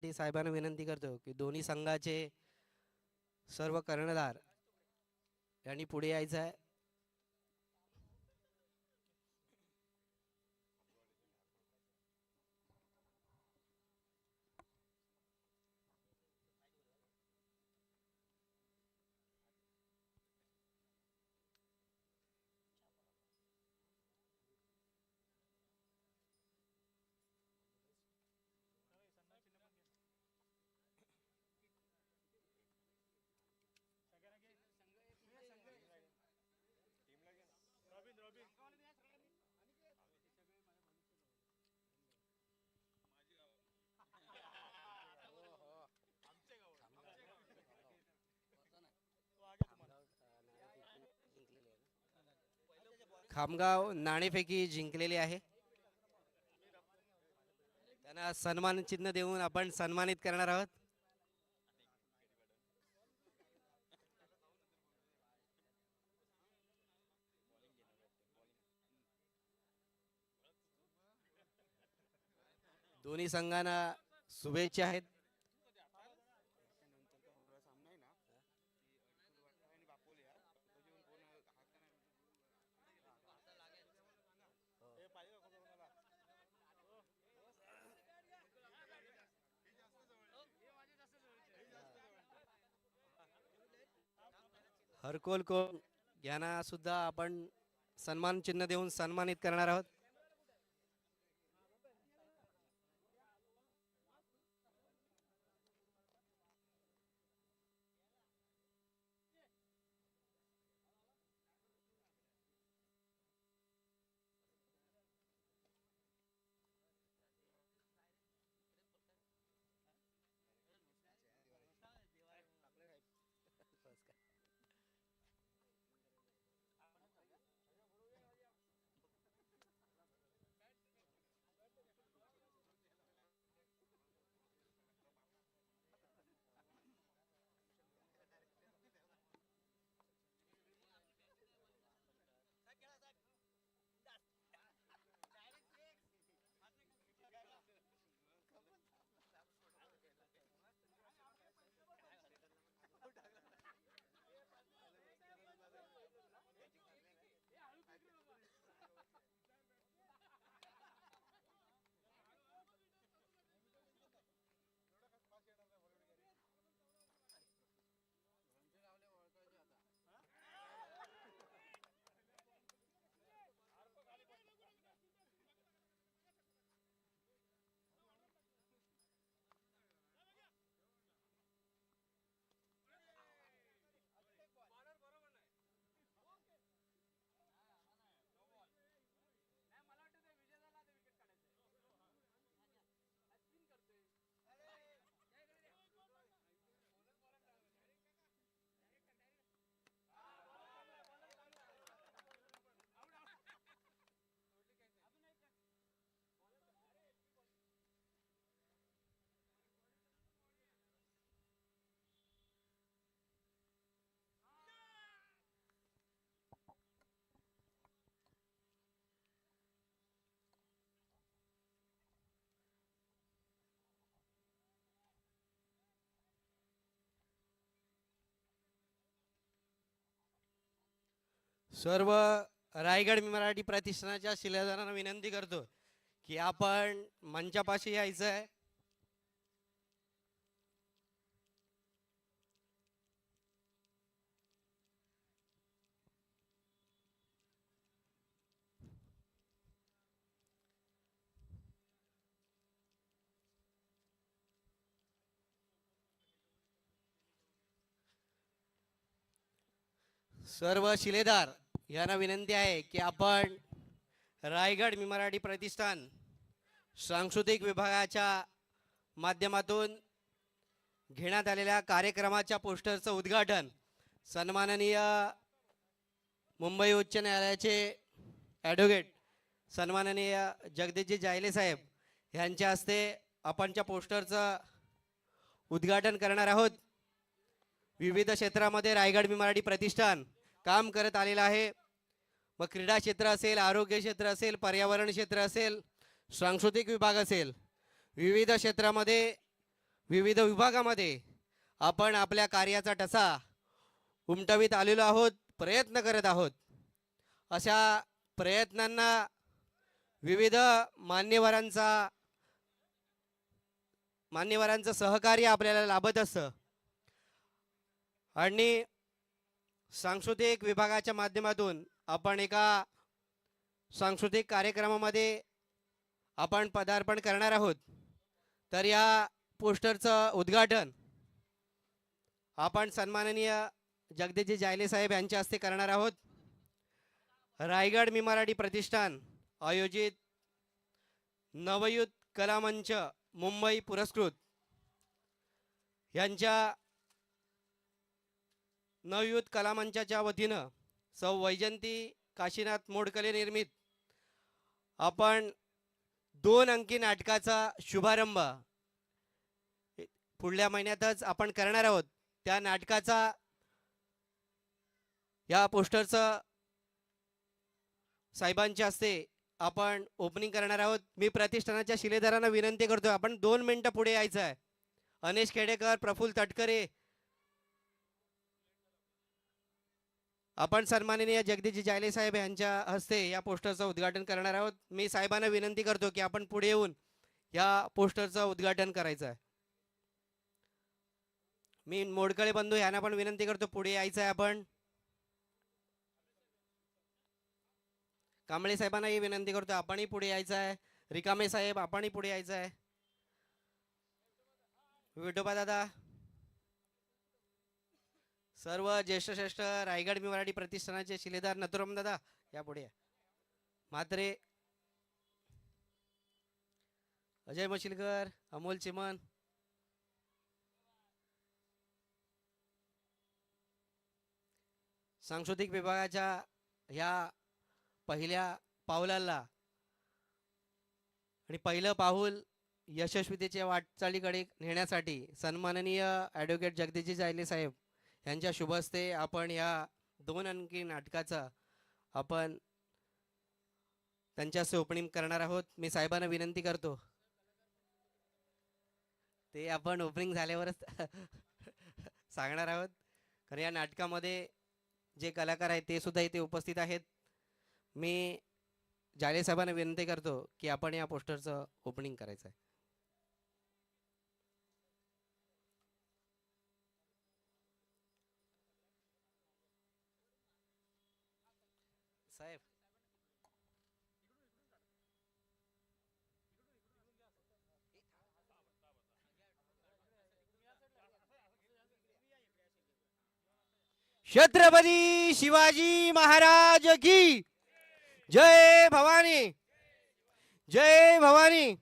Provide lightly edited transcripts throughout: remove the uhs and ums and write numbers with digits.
साहेबांना विनंती करतो की दोन्ही संघाचे सर्व कर्णधार यांनी पुढे यायचं आहे. खामगाव नाणेफेकी जिंकलेली आहे. त्यांना सन्मान चिन्ह देऊन आपण सन्मानित करणार आहोत. दोन्ही संघांना शुभेच्छा आहेत. हरकोल को यांना सुद्धा आपण सन्मान चिन्ह देऊन सन्मानित करणार आहोत. सर्व रायगड मराठी प्रतिष्ठानाच्या शिलेदारांना विनंती करतो की आपण मंचापाशी यायचं आहे. सर्व शिलेदार यांना विनंती आहे की आपण रायगड मराठी प्रतिष्ठान सांस्कृतिक विभागाच्या माध्यमातून घेण्यात आलेल्या कार्यक्रमाच्या पोस्टरचं उद्घाटन सन्माननीय मुंबई उच्च न्यायालयाचे ॲडव्होकेट सन्माननीय जगदीशजी जायले साहेब यांच्या हस्ते आपणच्या पोस्टरचं उद्घाटन करणार आहोत. विविध क्षेत्रामध्ये रायगड मराठी प्रतिष्ठान काम करत आलेलं आहे. मग क्रीडा क्षेत्र असेल, आरोग्य क्षेत्र असेल, पर्यावरण क्षेत्र असेल, सांस्कृतिक विभाग असेल, विविध क्षेत्रामध्ये विविध विभागामध्ये आपण आपल्या कार्याचा ठसा उमटवीत आलेलो आहोत, प्रयत्न करत आहोत. अशा प्रयत्नांना विविध मान्यवरांचं सहकार्य आपल्याला लाभत असतं आणि सांस्कृतिक विभागाच्या माध्यमातून आपण एका सांस्कृतिक कार्यक्रमामध्ये आपण पदार्पण करणार आहोत. तर या पोस्टरचं उद्घाटन आपण सन्माननीय जगदीशजी जायले साहेब यांच्या हस्ते करणार आहोत. रायगड मी मराठी प्रतिष्ठान आयोजित नवयुत कलामंच मुंबई पुरस्कृत यांच्या नवयुत कलामंचाच्या वतीनं सौ वैजंती काशीनाथ मोडकले निर्मित आपण 2 अंकी नाटकाचा शुभारंभ पुढल्या महिन्यातच आपण करणार आहोत. त्या नाटकाचा या पोस्टरचं साहेबांच्या हस्ते आपण ओपनिंग करणार आहोत. मी प्रतिष्ठानाच्या शिलेदारांना विनंती करतो, आपण 2 मिनिटं पुढे यायचं आहे. अनेश खेडेकर, प्रफुल्ल तटकरे, आपण सन्माननीय जगदीशजी जायले साहेब यांच्या हस्ते या पोस्टरचं उद्घाटन करणार आहोत. मी साहेबांना विनंती करतो की आपण पुढे येऊन या पोस्टरचं उद्घाटन करायचं आहे. मी मोडकळे बंधू यांना पण विनंती करतो, पुढे यायचं आहे. आपण कांबळे साहेबांनाही विनंती करतो, आपणही पुढे यायचं आहे. रिकामे साहेब, आपणही पुढे यायचं आहे. विठोबा दादा, सर्व ज्येष्ठ श्रेष्ठ रायगड मी मराठी प्रतिष्ठानाचे शिलेदार नथुराम दादा या पुढे. म्हात्रे, अजय मशिलकर, अमोल चिमन, सांस्कृतिक विभागाच्या ह्या पहिल्या पाऊलाला आणि पहिलं पाऊल यशस्वीतेच्या वाटचालीकडे नेण्यासाठी सन्माननीय ॲडव्होकेट जगदीशजी जायले साहेब यांच्या शुभ हस्ते आपण या 2 अंकी नाटकाचा आपण त्यांच्या हस्ते ओपनिंग करणार आहोत. मी साहेबांना विनंती करतो, ते आपण ओपनिंग झाल्यावरच सांगणार आहोत. कारण या नाटकामध्ये जे कलाकार आहेत ते सुद्धा इथे उपस्थित आहेत. मी जाले साहेबांना विनंती करतो की आपण या पोस्टरचं ओपनिंग करायचं आहे. साहेब, छत्रपती शिवाजी महाराज की जय भवानी, जय भवानी.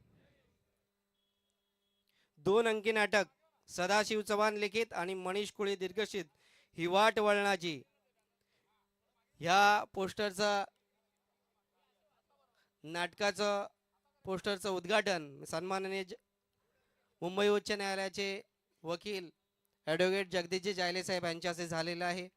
2 अंकी नाटक सदाशिव चव्हाण लिखित आणि मनीष कुळे दिग्दर्शित ही वाट वळणाची ह्या पोस्टरचं नाटकाचं पोस्टरचं उद्घाटन सन्माननीय मुंबई उच्च न्यायालयाचे वकील ॲडव्होकेट जगदीशजी जायले साहेब यांच्या हस्ते झालेलं आहे.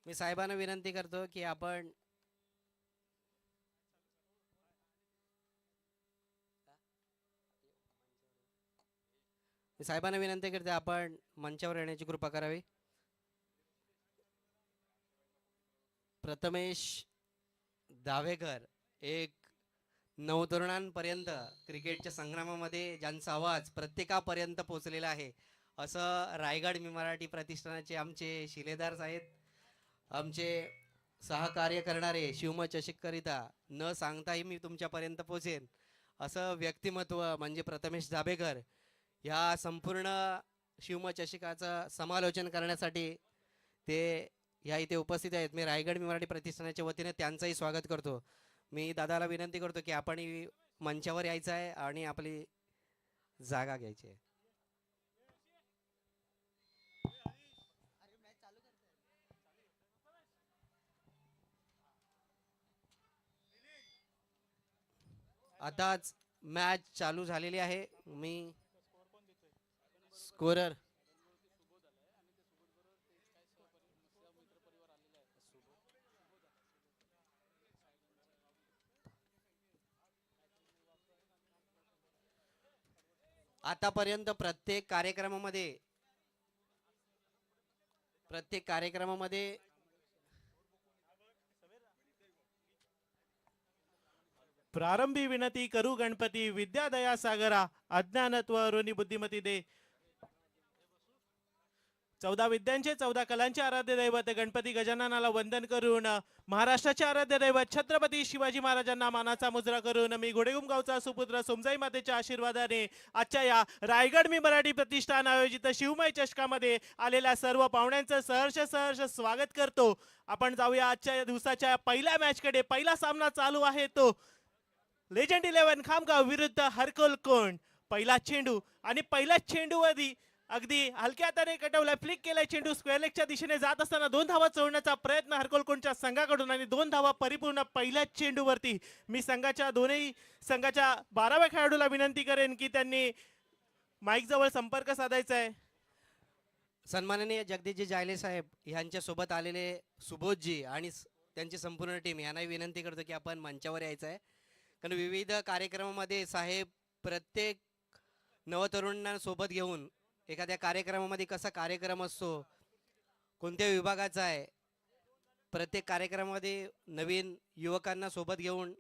मी साहेबांना विनंती करतो की आपण साहेबांना विनंती करते आपण मंचावर येण्याची कृपा करावी. प्रथमेश दावेकर एक नवतरुणांपर्यंत क्रिकेटच्या संग्रामामध्ये ज्यांचा आवाज प्रत्येकापर्यंत पोहोचलेला आहे असं रायगड मी मराठी प्रतिष्ठानाचे आमचे शिलेदार आहेत. आमचे सहकार्य करणारे शिवम चषककरिता न सांगताही मी तुमच्यापर्यंत पोहोचेन असं व्यक्तिमत्व म्हणजे प्रथमेश दाभेकर. ह्या संपूर्ण शिवम चषकाचं समालोचन करण्यासाठी ते ह्या इथे उपस्थित आहेत. मी रायगड मी मराठी प्रतिष्ठानाच्या वतीने त्यांचंही स्वागत करतो. मी दादाला विनंती करतो की आपण मंचावर यायचं आहे आणि आपली जागा घ्यायची आहे. आताच मॅच चालू झालेली आहे. मी स्कोरर आतापर्यंत प्रत्येक कार्यक्रमामध्ये प्रारंभी विनंती करू गणपती विद्या दया सागरा अज्ञानत्व रोनी बुद्धिमती दे. 14 विद्यांचे 14 कलांचे आराध्य दैवत गणपती गजाननाला वंदन करून महाराष्ट्राचे आराध्य दैवत छत्रपती शिवाजी महाराजांना मानाचा मुजरा करून मी घोडेगुमगावचा सुपुत्र सोमजाई मातेच्या आशीर्वादाने आजच्या या रायगड मी मराठी प्रतिष्ठान आयोजित शिवमय चषकामध्ये आलेल्या सर्व पाहुण्यांचं सहर्ष सहर्ष स्वागत करतो. आपण जाऊया आजच्या दिवसाच्या पहिल्या मॅचकडे. पहिला सामना चालू आहे तो लेजंड 11 खामगाव विरुद्ध हरकोल कोंड. पहिला चेंडू आणि पहिल्याच चेंडूवरती अगदी हलक्या हाताने कटवलाय, फ्लिक केलाय चेंडू स्क्वेअर लेगच्या दिशेने जात असताना 2 धावा चोरण्याचा प्रयत्न हरकोलकोंडच्या संघाकडून आणि 2 धावा परिपूर्ण पहिल्याच चेंडूवरती. मी दोन्ही संघाच्या 12व्या खेळाडूला विनंती करेन की त्यांनी माईक जवळ संपर्क साधायचा आहे. सन्माननीय जगदीशजी जायले साहेब यांच्या सोबत आलेले सुबोधजी आणि त्यांची संपूर्ण टीम यांनाही विनंती करतो की आपण मंचावर यायचं आहे. कारण विविध कार्यक्रमामध्ये साहेब प्रत्येक नवतरुणांना सोबत घेऊन एखाद्या कार्यक्रमामध्ये कसा कार्यक्रम असतो, कोणत्या विभागाचा आहे, प्रत्येक कार्यक्रमामध्ये नवीन युवकांना सोबत घेऊन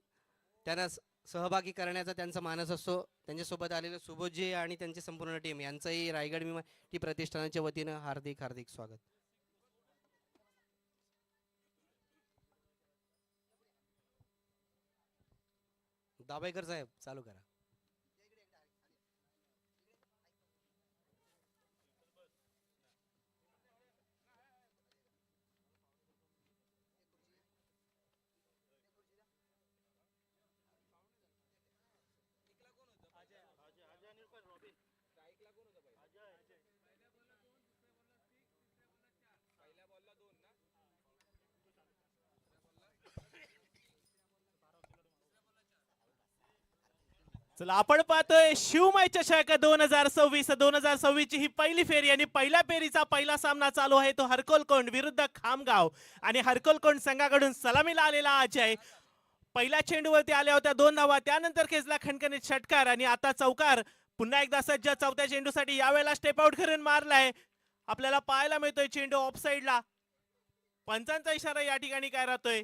त्यांना सहभागी करण्याचा त्यांचा मानस असतो. त्यांच्यासोबत आलेले सुबोधजी आणि त्यांची संपूर्ण टीम यांचंही रायगड मराठी प्रतिष्ठानाच्या वतीनं हार्दिक हार्दिक स्वागत. दाभेकर साहेब चालू करा. चला आपण पाहतोय शिवमय चषक 2026 ची ही पहिली फेरी आणि पहिल्या फेरीचा पहिला सामना चालू आहे तो हरकोलकोंड विरुद्ध खामगाव. आणि हरकोलकोंड संघाकडून सलामीला आलेला अजय पहिल्या चेंडूवरती आल्या होत्या 2 धावा, त्यानंतर खेचला खणखणीत षटकार आणि आता चौकार. पुन्हा एकदा सज्ज चौथ्या चेंडूसाठी यावेळेला स्टेप आउट करून मारलाय. आपल्याला पाहायला मिळतोय चेंडू ऑफ साइडला. पंचांचा इशारा या ठिकाणी काय राहतोय,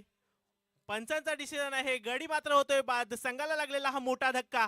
पंचांचा डिसिजन आहे. गडी मात्र होतोय बाद. संघाला लागलेला हा मोठा धक्का.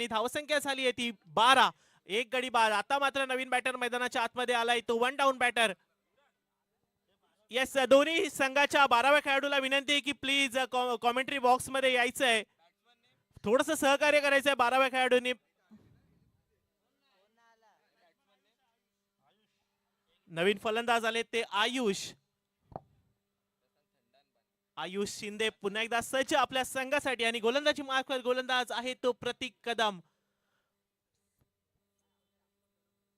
धावसंख्या झाली आहे ती 12. एक गडी बाद. आता मात्र नवीन बॅटर मैदानाच्या आतमध्ये आलाय तो 1 डाऊन बॅटर. येस, दोन्ही संघाच्या 12व्या खेळाडूला विनंती आहे की प्लीज कॉमेंट्री बॉक्स मध्ये यायचं आहे, थोडस सहकार्य करायचं आहे 12व्या खेळाडूंनी. नवीन फलंदाज आले ते आयुष शिंदे पुन्हा एकदा सज्ज आपल्या संघासाठी आणि गोलंदाजी मार्फत गोलंदाज आहे तो प्रतीक कदम.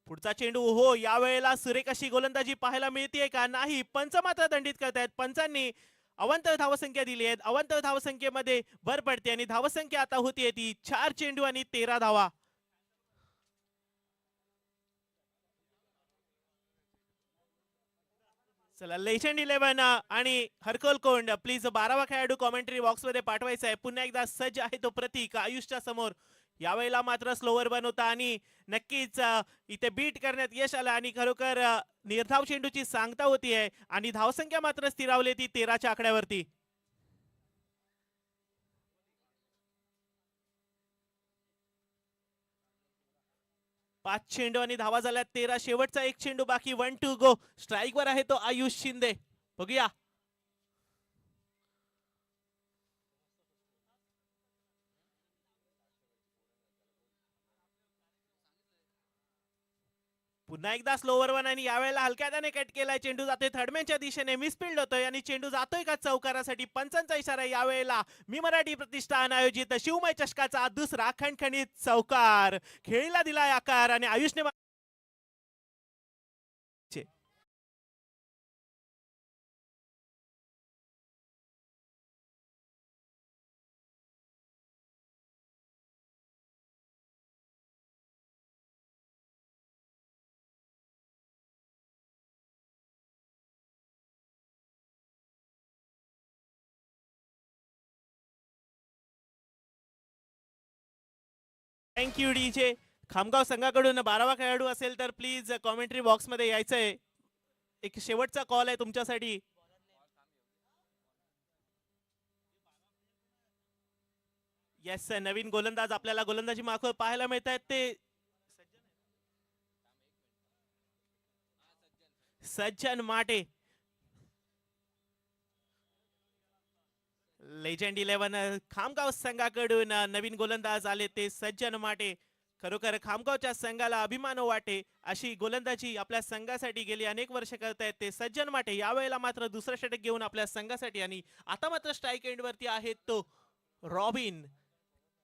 पुढचा चेंडू हो, यावेळेला सुरेख अशी गोलंदाजी पाहायला मिळते का नाही. पंच मात्र दंडित करतायत. पंचांनी अवंतर धावसंख्या दिली आहे. अवंतर धावसंख्येमध्ये भर पडते आणि धावसंख्या आता होतीये ती 4 चेंडू आणि 13 धावा. चला लेजंड 11 आणि हरकोलकोंड प्लीज 12वा खेळाडू कॉमेंट्री बॉक्स मध्ये पाठवायचा आहे. पुन्हा एकदा सज्ज आहे तो प्रतीक आयुषच्या समोर. यावेळेला मात्र स्लोवर बन होता आणि नक्कीच इथे बीट करण्यात यश आलं आणि खरोखर निर्धाव चेंडूची सांगता होतीये आणि धावसंख्या मात्र स्थिरावली ती 13च्या आकड्यावरती. पाच चेंडू आणि धावा झाल्या 13. शेवटचा एक चेंडू बाकी. 1 टू गो. स्ट्राईक वर आहे तो आयुष शिंदे. बघूया. पुन्हा एकदा स्लोवर वन आणि यावेळेला हलक्याने कट केलाय. चेंडू जातोय थर्डमॅनच्या दिशेने, मिसफिल्ड होतोय आणि चेंडू जातोय का चौकारासाठी. पंचांचा इशारा. यावेळेला मी मराठी प्रतिष्ठान आयोजित शिवमय चषकाचा दुसरा खणखणीत चौकार. खेळीला दिलाय आकार आणि आयुषने थँक्यू डीजे. खामगाव संघाकडून 12वा खेळाडू असेल तर प्लीज कॉमेंट्री बॉक्स मध्ये यायचंय. एक शेवटचा कॉल आहे तुमच्यासाठी. येस, नवीन गोलंदाज आपल्याला गोलंदाजी मार्क पाहायला मिळत आहेत. ते सज्जन माटे. लेजंड 11 खामगाव संघाकडून नवीन गोलंदाज आले ते सज्जन माटे. खरोखर खामगावच्या संघाला अभिमान वाटे अशी गोलंदाजी आपल्या संघासाठी गेली अनेक वर्ष करतायत ते सज्जन माटे. यावेळेला मात्र दुसरं षटक घेऊन आपल्या संघासाठी आणि आता मात्र स्ट्राईक एंड वरती आहे तो रॉबिन,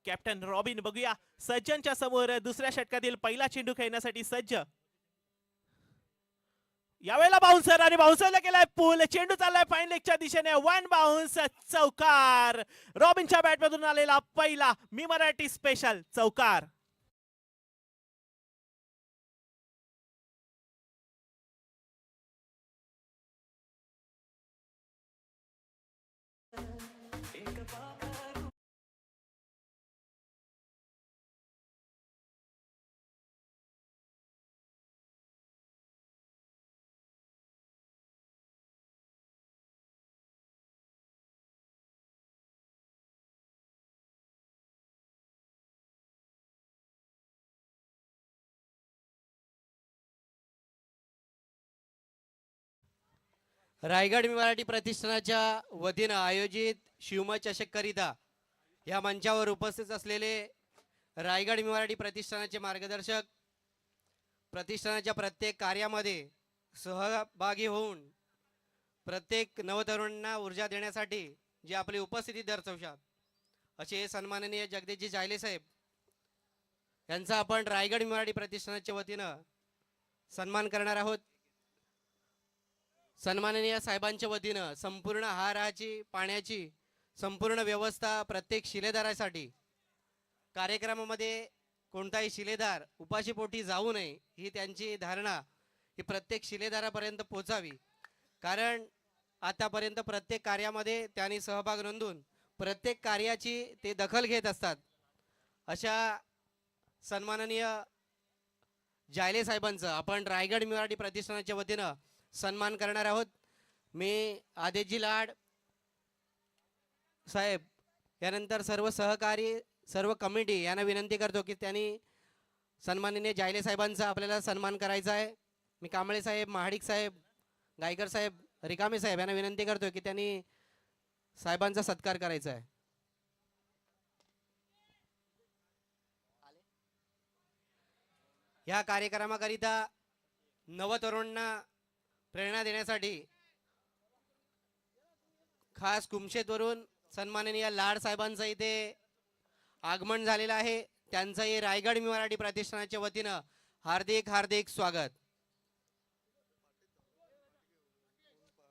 कॅप्टन रॉबिन. बघूया सज्जनच्या समोर दुसऱ्या षटकातील पहिला चेंडू खेळण्यासाठी सज्ज. यावेळेला बाउन्सर आणि बाउन्सरला केलाय पूल. चेंडू चाललाय फाईन लेगच्या दिशेने. वन बाउन्स चौकार. रॉबिनच्या बॅटमधून आलेला पहिला मी मराठी स्पेशल चौकार. रायगड मराठी प्रतिष्ठानाच्या वतीनं आयोजित शिवमय चषक करिता या मंचावर उपस्थित असलेले रायगड मराठी प्रतिष्ठानाचे मार्गदर्शक, प्रतिष्ठानाच्या प्रत्येक कार्यामध्ये सहभागी होऊन प्रत्येक नवतरुणांना ऊर्जा देण्यासाठी जी आपली उपस्थिती दर्शवतात असे सन्माननीय जगदीशजी जायले साहेब यांचा आपण रायगड मराठी प्रतिष्ठानाच्या वतीनं सन्मान करणार आहोत. सन्माननीय साहेबांच्या वतीनं संपूर्ण आहाराची, पाण्याची संपूर्ण व्यवस्था प्रत्येक शिलेदारासाठी, कार्यक्रमामध्ये कोणताही शिलेदार उपाशीपोटी जाऊ नये ही त्यांची धारणा ही प्रत्येक शिलेदारापर्यंत पोहोचावी. कारण आतापर्यंत प्रत्येक कार्यामध्ये त्यांनी सहभाग नोंदवून प्रत्येक कार्याची ते दखल घेत असतात. अशा सन्माननीय जायले साहेबांचं आपण रायगड मराठी प्रतिष्ठानाच्या वतीनं सन्मान करणार आहोत. मी आदेशजी लाड साहेब यानंतर सर्व सहकारी, सर्व कमिटी यांना विनंती करतो की त्यांनी सन्माननीय जायले साहेबांचा आपल्याला सन्मान करायचा आहे. मी कांबळे साहेब, महाडिक साहेब, गायकर साहेब, रिकामे साहेब यांना विनंती करतो की त्यांनी साहेबांचा सत्कार करायचा आहे. या कार्यक्रमाकरिता नवतरुणांना प्रेरणा देण्यासाठी खास कुमशेतवरून सन्माननीय लाड साहेबांचं इथे आगमन झालेलं आहे. त्यांचंही रायगड मराठी प्रतिष्ठानाच्या वतीनं हार्दिक हार्दिक स्वागत.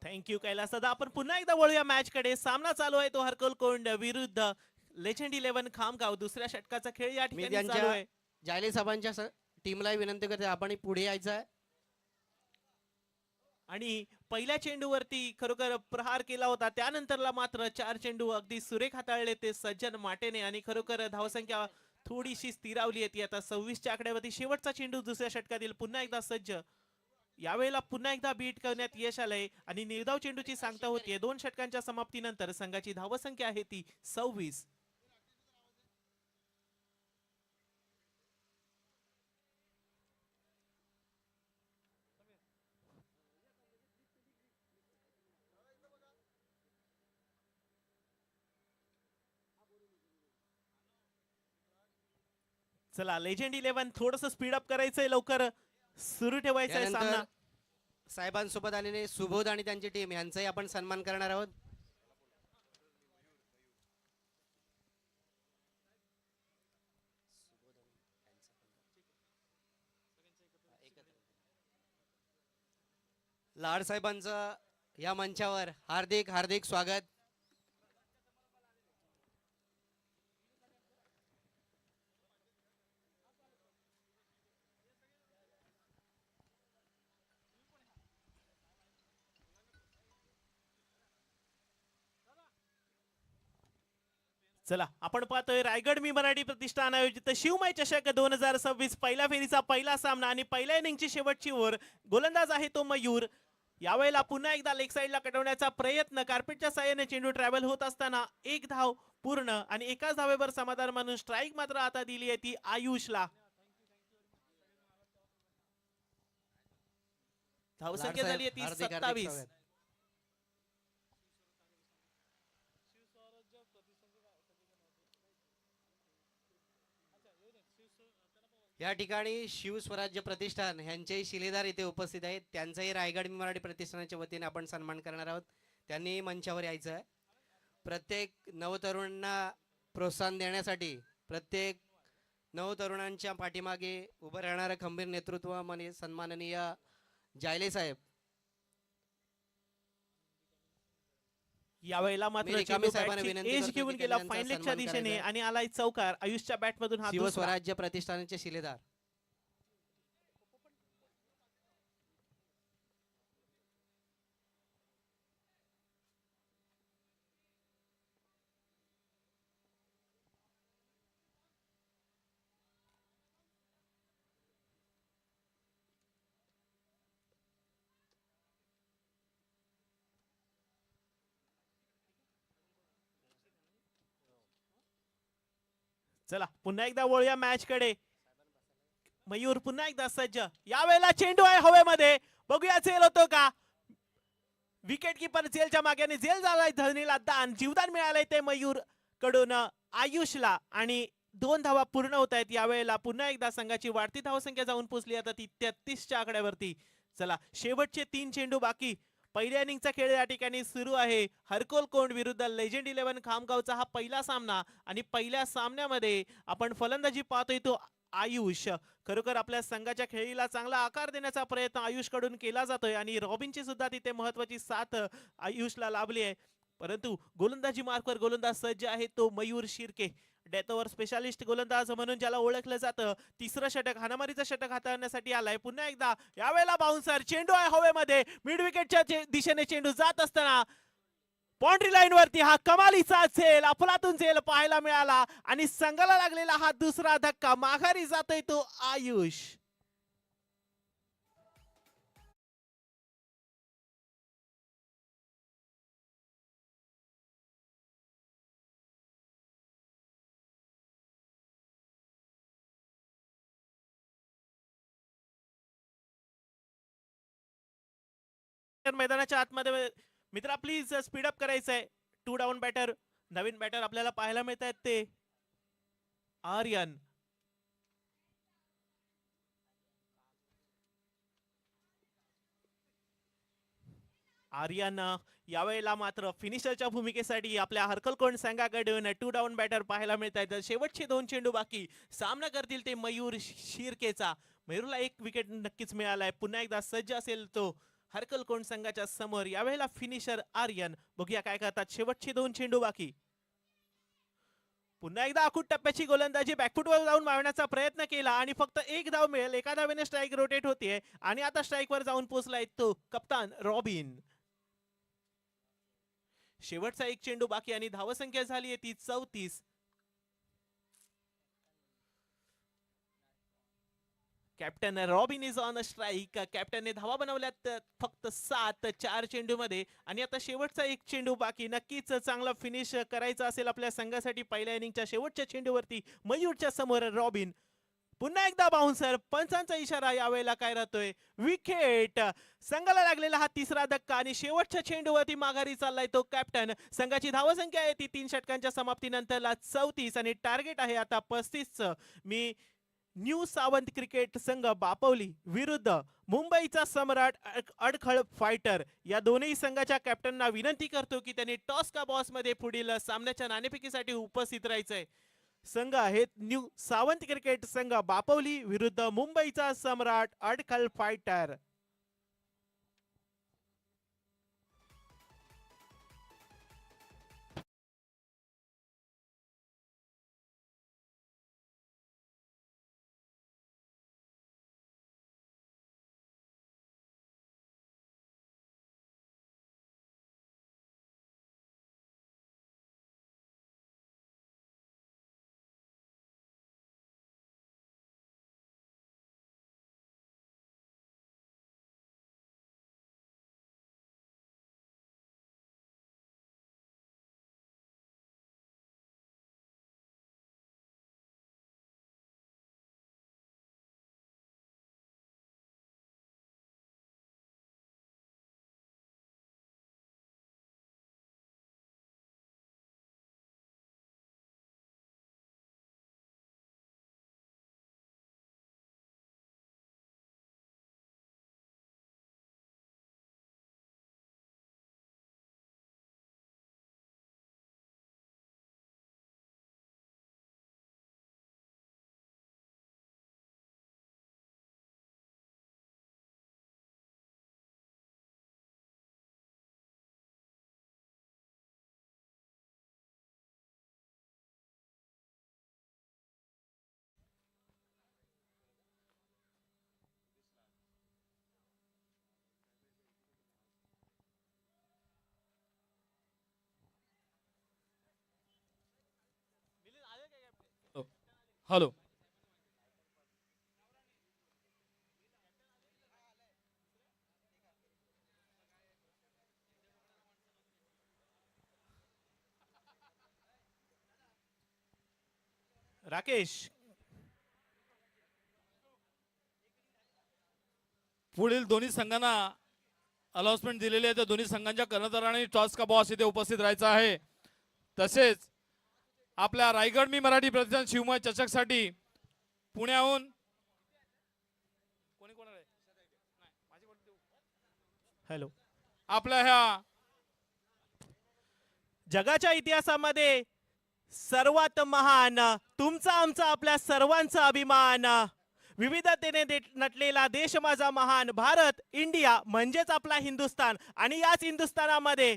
थँक्यू कैलास दादा. आपण पुन्हा एकदा वळूया मॅच कडे. सामना चालू आहे तो हरकुलकोंड विरुद्ध लेजंड 11 खामगाव. दुसऱ्या षटकाचा खेळ या मी ठिकाणी चालू त्यांच्या आहे. जायले साहेबांच्या टीमला विनंती करते आपण पुढे यायचं आहे. आणि पहिल्या चेंडूवरती खरोखर प्रहार केला होता, त्यानंतरला मात्र 4 चेंडू अगदी सुरेख हाताळले ते सज्जन माटेने आणि खरोखर धावसंख्या थोडीशी स्थिरावली आहे. आता 26च्या आकड्यावरती शेवटचा चेंडू दुसऱ्या षटकातील पुन्हा एकदा सज्ज. यावेळेला पुन्हा एकदा बीट करण्यात यश आलंय आणि निर्धाव चेंडूची सांगता होतीये. 2 षटकांच्या समाप्तीनंतर संघाची धावसंख्या आहे ती 26. चला लेजंड 11 थोडस स्पीड अप करायचंय, लवकर सुरू ठेवायचा आहे सामना. त्यानंतर साहेबांसोबत आलेले सुबोध आणि त्यांची टीम यांचाही आपण सन्मान करणार आहोत. लाड साहेबांचं या मंचावर हार्दिक हार्दिक स्वागत. चला आपण पाहतोय रायगड मी मराठी प्रतिष्ठान आयोजित शिवमय चषक 2026 पहिल्या फेरीचा पहिला सामना आणि पहिल्या इनिंगची शेवटची ओव्हर. गोलंदाज आहे तो मयूर. यावेळेला पुन्हा एकदा लेग साइडला कटवण्याचा प्रयत्न, कार्पेटच्या साहाय्याने चेंडू ट्रॅव्हल होत असताना एक धाव पूर्ण आणि एकाच धावेवर समाधान मानून स्ट्राईक मात्र आता दिली आहे ती आयुषला. धावसंख्या झाली आहे ती हार्दिक हार्दिक 27. स्वागत. या ठिकाणी शिवस्वराज्य प्रतिष्ठान यांचे शिलेदार इथे उपस्थित आहेत. त्यांचाही रायगड मी मराठी प्रतिष्ठानाच्या वतीने आपण सन्मान करणार आहोत. त्यांनी मंचावर यायचं आहे. प्रत्येक नवतरुणांना प्रोत्साहन देण्यासाठी, प्रत्येक नवतरुणांच्या पाठीमागे उभं राहणारं खंबीर नेतृत्व म्हणजे सन्माननीय जायले साहेब. यावेळेला मी मात्र रिकामी चेंडू साहेबांना बॅटची विनंती एज करतो घेऊन की गेला त्यांचा फाईन लेगच्या सन्मान दिशेने करायचा आणि आलाय चौकार. आयुषच्या बॅट मधून हा दुसरा. शिवस्वराज्य प्रतिष्ठानाचे शिलेदार. चला पुन्हा एकदा वळूया मॅच कडे. मयूर पुन्हा एकदा सज्ज. यावेळेला चेंडू आहे हवेमध्ये, बघूया झेल होतो का. विकेट किपर झेलच्या मागे, झेल झालाय धनीला दान. जीवदान मिळालंय ते मयूर कडून आयुषला आणि 2 धावा पूर्ण होत आहेत. यावेळेला पुन्हा एकदा संघाची वाढती धावसंख्या जाऊन पोहोचली आता ती 33च्या आकड्यावरती. चला शेवटचे 3 चेंडू बाकी. पहिल्या इनिंगचा खेळ या ठिकाणी सुरू आहे. हरकोल कोंड विरुद्ध लेजंड 11 खामगावचा हा पहिला सामना आणि पहिल्या सामन्यामध्ये आपण फलंदाजी पाहतोय तो आयुष. खरोखर आपल्या संघाच्या खेळीला चांगला आकार देण्याचा प्रयत्न आयुष कडून केला जातोय आणि रॉबिनची सुद्धा तिथे महत्वाची साथ आयुषला लाभली आहे. परंतु गोलंदाजी मार्कवर गोलंदाज सज्ज आहे तो Mayur Shirke. Death over specialist गोलंदाज म्हणून ज्याला ओळखलं जातं. तिसरं षटक, हाणामारीचं षटक हाताळण्यासाठी आलाय. पुन्हा एकदा यावेळेला बाउन्सर. चेंडू आहे हवेमध्ये, मिड विकेटच्या दिशेने चेंडू जात असताना बाउंड्री लाईन वरती हा कमालीचा झेल, अफलातून झेल पाहायला मिळाला आणि संघाला लागलेला हा दुसरा धक्का. माघारी जातोय तो आयुष. मैदानाच्या आतमध्ये मित्रा प्लीज स्पीड अप करायचंय. 2 डाऊन बॅटर, नवीन बॅटर आपल्याला पाहायला मिळत आहेत ते आर्यन. आर्यन यावेळेला मात्र फिनिशरच्या भूमिकेसाठी आपल्या हरकलकोंड संघाकडून 2 डाऊन बॅटर पाहायला मिळत आहेत. शेवटचे 2 चेंडू बाकी. सामना करतील ते मयूर शिर्केचा. मयूरला 1 विकेट नक्कीच मिळालाय. पुन्हा एकदा सज्ज असेल तो हरकलकोंड संघाच्या समोर. यावेळेला फिनिशर आर्यन. बघूया काय करतात. शेवटचे 2 चेंडू बाकी. पुन्हा एकदा आखूड टप्प्याची गोलंदाजी. बॅकफुटवर जाऊन मारण्याचा प्रयत्न केला आणि फक्त 1 धाव मिळेल. एका धावेने स्ट्राईक रोटेट होतीये आणि आता स्ट्राईक वर जाऊन पोहोचलाय तो कप्तान रॉबिन. शेवटचा 1 चेंडू बाकी आणि धावसंख्या झाली आहे ती 34. Captain Robin is on strike. कॅप्टनने धावा बनवल्यात फक्त 7 4 चेंडू मध्ये आणि आता शेवटचा 1 चेंडू बाकी. नक्कीच चांगला फिनिश करायचा असेल आपल्या संघासाठी. पहिल्या इनिंगच्या शेवटच्या चेंडूवरती मयूरच्या समोर रॉबिन. पुन्हा एकदा बाउन्सर. पंचांचा इशारा यावेळेला काय राहतोय. विकेट. संघाला लागलेला हा तिसरा धक्का आणि शेवटच्या चेंडूवरती माघारी चाललाय तो कॅप्टन. संघाची धावसंख्या आहे ती 3 षटकांच्या समाप्तीनंतरला 34 आणि टार्गेट आहे आता 35. मी न्यू सावंत क्रिकेट संघ बापवली विरुद्ध मुंबईचा सम्राट अडखळ फायटर या दोन्ही संघाच्या कॅप्टनना विनंती करतो की त्यांनी टॉस का बॉस मध्ये पुढील सामन्याच्या नाणेफेकीसाठी उपस्थित राहायचंय. संघ आहेत न्यू सावंत क्रिकेट संघ बापवली विरुद्ध मुंबईचा सम्राट अडखळ फायटर. हॅलो. राकेश पुढील दोन्ही संघांना अनाउन्समेंट दिलेली आहे. त्या दोन्ही संघांच्या कर्णधारांनी टॉस का बॉस इथे उपस्थित राहायचं आहे. तसेच आपल्या रायगड मी मराठी प्रतिष्ठान शिवमय चषकसाठी पुण्याहून कोणी कोण आहे हॅलो. आपल्या ह्या जगाच्या इतिहासामध्ये सर्वात महान तुमचा आमचा आपल्या सर्वांचा अभिमान विविधतेने नटलेला देश माझा महान भारत इंडिया म्हणजेच आपला हिंदुस्थान. आणि याच हिंदुस्थानामध्ये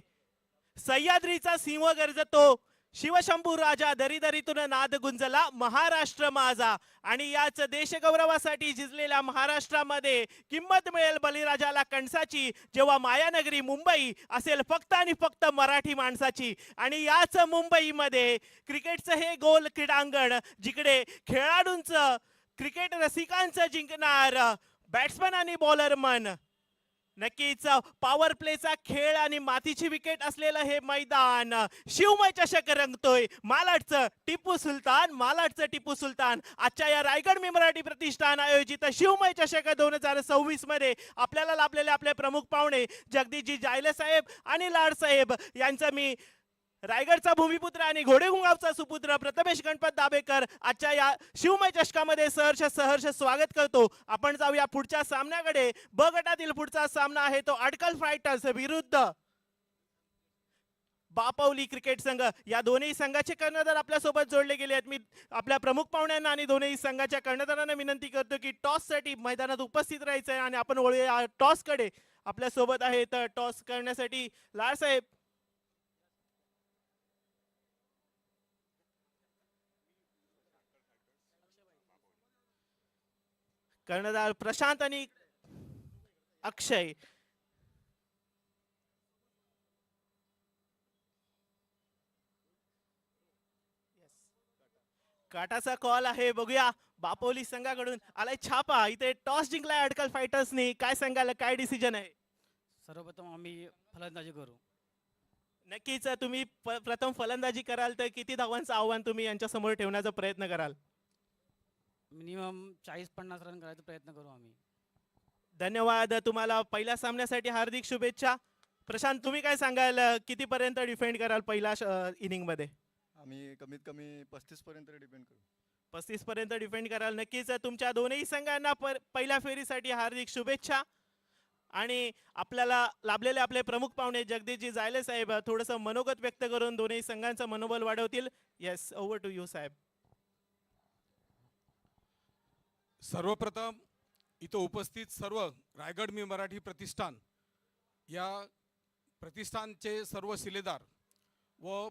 सह्याद्रीचा सिंह गर्जतो शिवशंभू राजा दरीदरीतून नाद गुंजला महाराष्ट्र माझा. आणि याच देशगौरवासाठी झिजलेल्या महाराष्ट्रामध्ये किंमत मिळेल बळीराजाला कणसाची जेव्हा मायानगरी मुंबई असेल फक्त आणि फक्त मराठी माणसाची. आणि याच मुंबईमध्ये क्रिकेटचं हे गोल क्रीडांगण जिकडे खेळाडूंचं क्रिकेट रसिकांचं जिंकणार बॅट्समन आणि बॉलर मन. नक्कीच पॉवर प्लेचा खेळ आणि मातीची विकेट असलेलं हे मैदान शिवमय चषक रंगतोय. मालाडचं टिपू सुलतान मालाडचं टिपू सुलतान आजच्या या रायगड मी मराठी प्रतिष्ठान आयोजित शिवमय चषक 2026 मध्ये आपल्याला लाभलेले आपले प्रमुख पाहुणे जगदीशजी जायले साहेब आणि लाड साहेब यांचं मी रायगडचा भूमिपुत्र आणि घोडेगुंगावचा सुपुत्र प्रथमेश गणपत दाभेकर आजच्या या शिवमय चषकामध्ये सहर्ष स्वागत करतो. आपण जाऊया पुढच्या सामन्याकडे. ब गटातील पुढचा सामना आहे तो अडकल फायटर्स विरुद्ध बापवली क्रिकेट संघ. या दोन्ही संघाचे कर्णधार आपल्या सोबत जोडले गेले आहेत. मी आपल्या प्रमुख पाहुण्यांना आणि दोन्ही संघाच्या कर्णधारांना विनंती करतो की टॉस साठी मैदानात उपस्थित राहायचं आहे. आणि आपण वळूया टॉस कडे. आपल्या सोबत आहेत टॉस करण्यासाठी लाड साहेब, कर्णधार प्रशांत आणि अक्षय. काटाचा कॉल आहे. बघूया बापोली संघाकडून आलाय छापा. इथे टॉस जिंकलाय अडकल फायटर्सनी. काय सांगाल, काय डिसिजन आहे? सर्वप्रथम आम्ही फलंदाजी करू. नक्कीच तुम्ही प्रथम फलंदाजी कराल तर किती धावांचं आव्हान तुम्ही यांच्या समोर ठेवण्याचा प्रयत्न कराल? मिनिमम 40-50 रन करायचा प्रयत्न करू आम्ही. धन्यवाद. तुम्हाला पहिल्या सामन्यासाठी हार्दिक शुभेच्छा. प्रशांत, तुम्ही काय सांगाल, कितीपर्यंत डिफेंड कराल पहिल्या इनिंग मध्ये? आम्ही कमीत कमी 35 पर्यंत डिपेंड करू. 35 पर्यंत डिफेंड कराल. नक्कीच तुमच्या दोनही संघांना पहिल्या फेरीसाठी हार्दिक शुभेच्छा. आणि आपल्याला लाभलेले आपले प्रमुख पाहुणे जगदीशजी जायले साहेब थोडंसं मनोगत व्यक्त करून दोन्ही संघांचं मनोबल वाढवतील. येस, ओव्हर टू यू साहेब. सर्वप्रथम इथं उपस्थित सर्व रायगड मी मराठी प्रतिष्ठान या प्रतिष्ठानचे सर्व शिलेदार व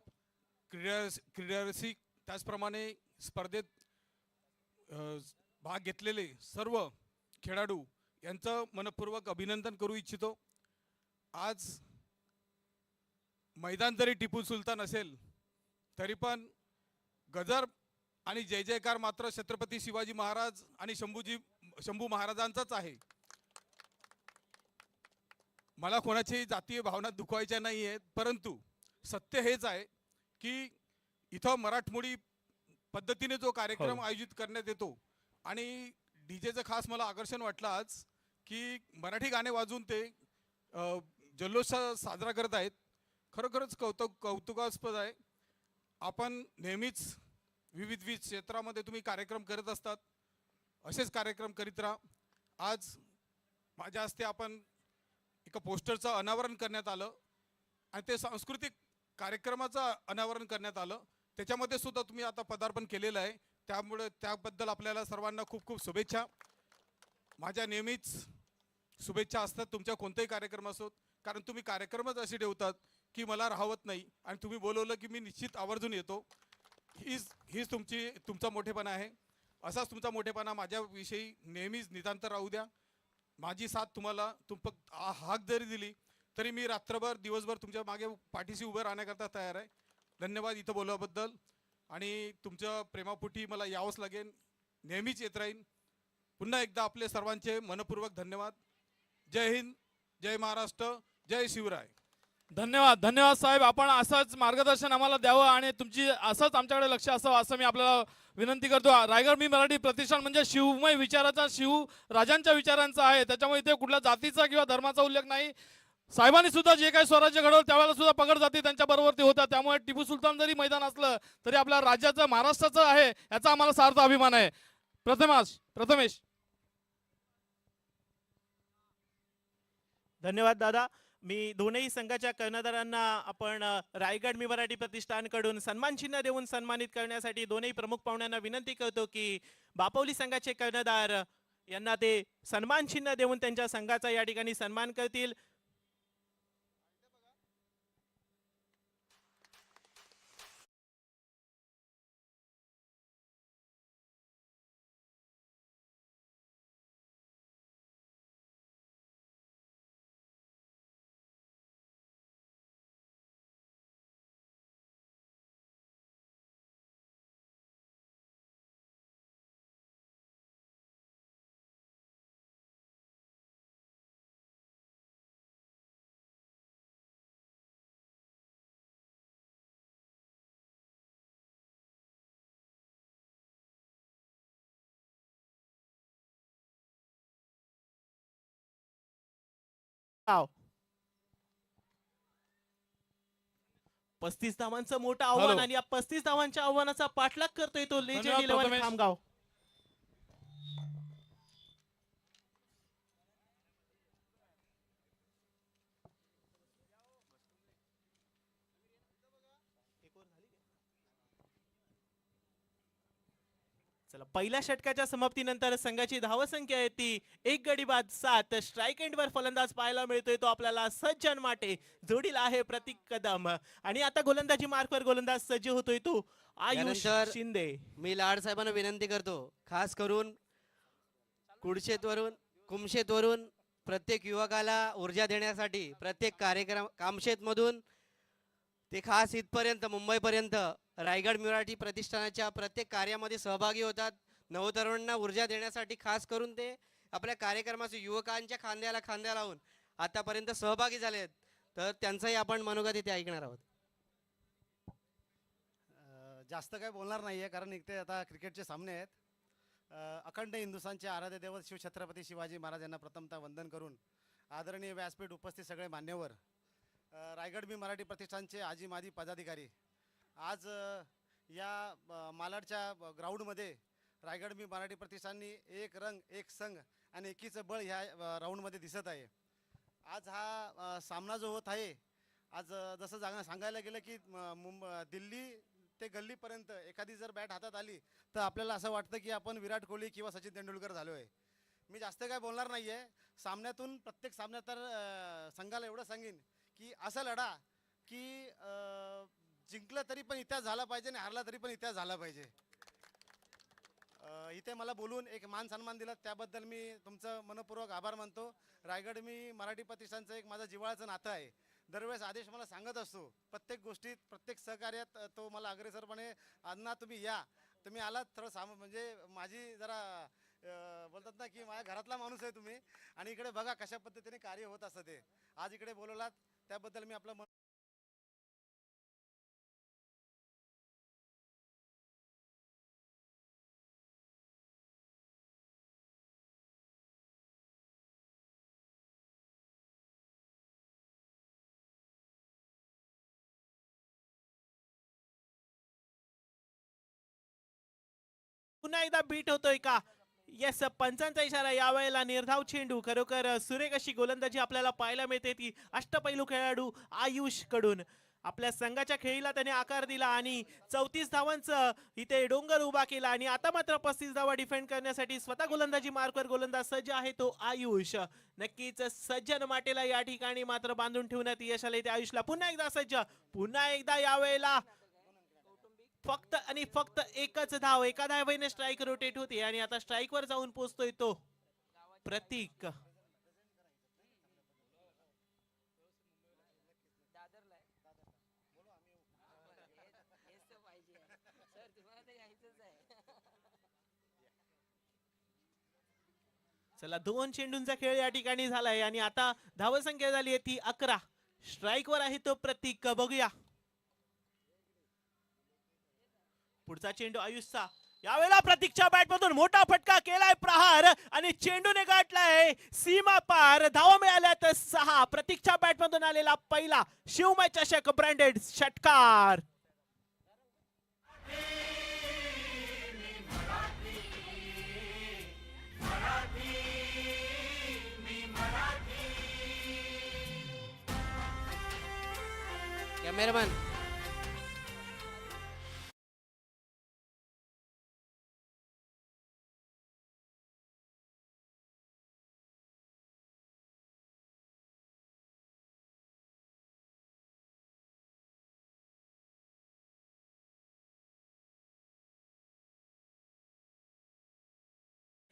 क्रीडारसिक त्याचप्रमाणे स्पर्धेत भाग घेतलेले सर्व खेळाडू यांचं मनपूर्वक अभिनंदन करू इच्छितो. आज मैदान जरी टिपू सुलतान असेल तरी पण गजर आणि जय जयकार मात्र छत्रपती शिवाजी महाराज आणि शंभू महाराजांचाच आहे. मला कोणाची जातीय भावना दुखवायच्या नाही आहेत, परंतु सत्य हेच आहे की इथं मराठमोळी पद्धतीने जो कार्यक्रम आयोजित करण्यात येतो आणि डीजेचं खास मला आकर्षण वाटलं आज की मराठी गाणे वाजून ते जल्लोष साजरा करत आहेत. खरोखरच कौतुकास्पद आहे. आपण नेहमीच विविध क्षेत्रामध्ये तुम्ही कार्यक्रम करत असतात, असेच कार्यक्रम करीत राहा. आज माझ्या हस्ते आपण एका पोस्टरचं अनावरण करण्यात आलं आणि ते सांस्कृतिक कार्यक्रमाचं अनावरण करण्यात आलं. त्याच्यामध्ये सुद्धा तुम्ही आता पदार्पण केलेलं आहे, त्यामुळे त्याबद्दल आपल्याला सर्वांना खूप खूप शुभेच्छा. माझ्या नेहमीच शुभेच्छा असतात तुमच्या कोणताही कार्यक्रम असोत, कारण तुम्ही कार्यक्रमच असे ठेवतात की मला राहवत नाही आणि तुम्ही बोलवलं की मी निश्चित आवर्जून येतो. हीच तुमचा मोठेपणा आहे. असाच तुमचा मोठेपणा माझ्याविषयी नेहमीच नितांत राहू द्या. माझी साथ तुम्हाला फक्त हाक जरी दिली तरी मी रात्रभर दिवसभर तुमच्या मागे पाठीशी उभं राहण्याकरता तयार आहे. धन्यवाद इथं बोलल्याबद्दल. आणि तुमच्या प्रेमापोटी मला यावंच लागेल, नेहमीच येत राहीन. पुन्हा एकदा आपले सर्वांचे मनपूर्वक धन्यवाद. जय हिंद, जय महाराष्ट्र, जय शिवराय. धन्यवाद. धन्यवाद साहेब. आपण असंच मार्गदर्शन आम्हाला द्यावं आणि तुमची असंच आमच्याकडे लक्ष असावं असं मी आपल्याला विनंती करतो. रायगड मी मराठी प्रतिष्ठान म्हणजे शिवमय विचाराचा, शिवराजांच्या विचारांचा आहे. त्याच्यामुळे इथे कुठल्या जातीचा किंवा धर्माचा उल्लेख नाही. साहेबांनी सुद्धा जे काही स्वराज्य घडवलं त्यावेळेला सुद्धा पगड जाती त्यांच्या बरोबर ते होत्या. त्यामुळे टिपू सुलतान जरी मैदान असलं तरी आपल्या राज्याचं, महाराष्ट्राचं आहे याचा आम्हाला सार्थ अभिमान आहे. प्रथमेश. धन्यवाद दादा. मी दोनही संघाच्या कर्णधारांना आपण रायगड मी मराठी प्रतिष्ठानकडून सन्मान चिन्ह देऊन सन्मानित करण्यासाठी दोनही प्रमुख पाहुण्यांना विनंती करतो की बापवली संघाचे कर्णधार यांना ते सन्मान चिन्ह देऊन त्यांच्या संघाचा या ठिकाणी सन्मान करतील. आव 35 धावांचं मोठं आव्हान हॅलो. आणि या 35 धावांच्या आव्हानाचा पाठलाग करतोय तो लेजेंड धन्यवाद, 11 प्रथमेश. खामगाव. चला, पहिल्या षटकाच्या समाप्तीनंतर संघाची धावसंख्या आहे ती 1 गडी बाद 7. स्ट्राईक एंडवर फलंदाज पाहायला मिळतोय तो आपल्याला सज्जन माटे. जोडीला आहे प्रतीक कदम आणि आता गोलंदाजी मार्कवर गोलंदाज सज्ज होतोय तो आयुष त्यानंतर शिंदे. मी लाड साहेबांना विनंती करतो, खास करून कुमशेतवरून प्रत्येक युवकाला ऊर्जा देण्यासाठी प्रत्येक कार्यक्रम कामशेतमधून ते खास इथपर्यंत मुंबईपर्यंत रायगड मराठी प्रतिष्ठानाच्या प्रत्येक कार्यामध्ये सहभागी होतात. नवतरुणांना ऊर्जा देण्यासाठी खास करून ते आपल्या कार्यक्रमाचे युवकांच्या खांद्याला खांद्या लावून आतापर्यंत सहभागी झाले आहेत. तर त्यांचंही आपण मनोगत इथे ऐकणार आहोत. जास्त काय बोलणार नाहीये कारण इथे आता क्रिकेटचे सामने आहेत. अखंड हिंदुस्थानचे आराध्य दैवत शिवछत्रपती शिवाजी महाराज यांना प्रथमतः वंदन करून आदरणीय व्यासपीठ उपस्थित सगळे मान्यवर, रायगड मी मराठी प्रतिष्ठानचे आजी माजी पदाधिकारी, आज या मालाडच्या ग्राउंडमध्ये रायगड मी मराठी प्रतिष्ठाननी एक रंग एक संघ आणि एकीचं बळ ह्या राऊंडमध्ये दिसत आहे. आज हा सामना जो होत आहे, आज जसं सांगायला गेलं की दिल्ली ते गल्लीपर्यंत एखादी जर बॅट हातात आली तर आपल्याला असं वाटतं की आपण विराट कोहली किंवा सचिन तेंडुलकर झालो आहे. मी जास्त काय बोलणार नाही आहे. सामन्यातून प्रत्येक सामन्यात तर संघाला एवढं सांगेन की असं लढा की जिंकलं तरी पण इतिहास झाला पाहिजे आणि हारला तरी पण इतिहास झाला पाहिजे. इथे मला बोलून एक मान सन्मान दिला त्याबद्दल मी तुमचं मनपूर्वक आभार मानतो. रायगड मी मराठी प्रतिष्ठानचं एक माझं जिव्हाळ्याचं नातं आहे. दरवेळेस आदेश मला सांगत असतो, प्रत्येक गोष्टीत प्रत्येक सहकार्यात तो मला अग्रेसरपणे अण्णा तुम्ही या, तुम्ही आलात थोडं म्हणजे माझी जरा बोलतात ना की माझ्या घरातला माणूस आहे तुम्ही आणि इकडे बघा कशा पद्धतीने कार्य होत असतं ते. आज इकडे बोलवलात त्याबद्दल मी आपलं पुन्हा एकदा बीट होतोय का? येस, पंचांचा इशारा. यावेळेला निर्धाव चेंडू. खरोखर सुरेख अशी गोलंदाजी आपल्याला पाहायला मिळते ती अष्टपैलू खेळाडू आयुष कडून. आपल्या संघाच्या खेळीला त्याने आकार दिला आणि 34 धावांचं इथे डोंगर उभा केला आणि आता मात्र 35 धावा डिफेंड करण्यासाठी स्वतः गोलंदाजी मार्कवर गोलंदाज सज्ज आहे तो आयुष. नक्कीच सज्जन माटेला या ठिकाणी मात्र बांधून ठेवण्यात यश आले. ते आयुषला पुन्हा एकदा सज्ज. पुन्हा एकदा यावेळेला फक्त आणि फक्त एकच धाव. एका धावेने स्ट्राइक रोटेट होते आणि आता स्ट्राइक वर जाऊन पोहोचतोय तो प्रतीक. चला, 2 चेंडूंचा खेळ या ठिकाणी झालाय आणि आता धावसंख्या झाली आहे ती 11. स्ट्राइक वर आहे तो प्रतीक. बघूया पुढचा चेंडू आयुषचा. यावेळेला प्रतीकच्या बॅट मधून मोठा फटका केलाय प्रहार आणि चेंडूने गाठलाय सीमा पार. धावा मिळाल्यात 6. प्रतीकच्या बॅट मधून आलेला पहिला शिवमय चषक ब्रँडेड षटकार. कॅमेरामॅन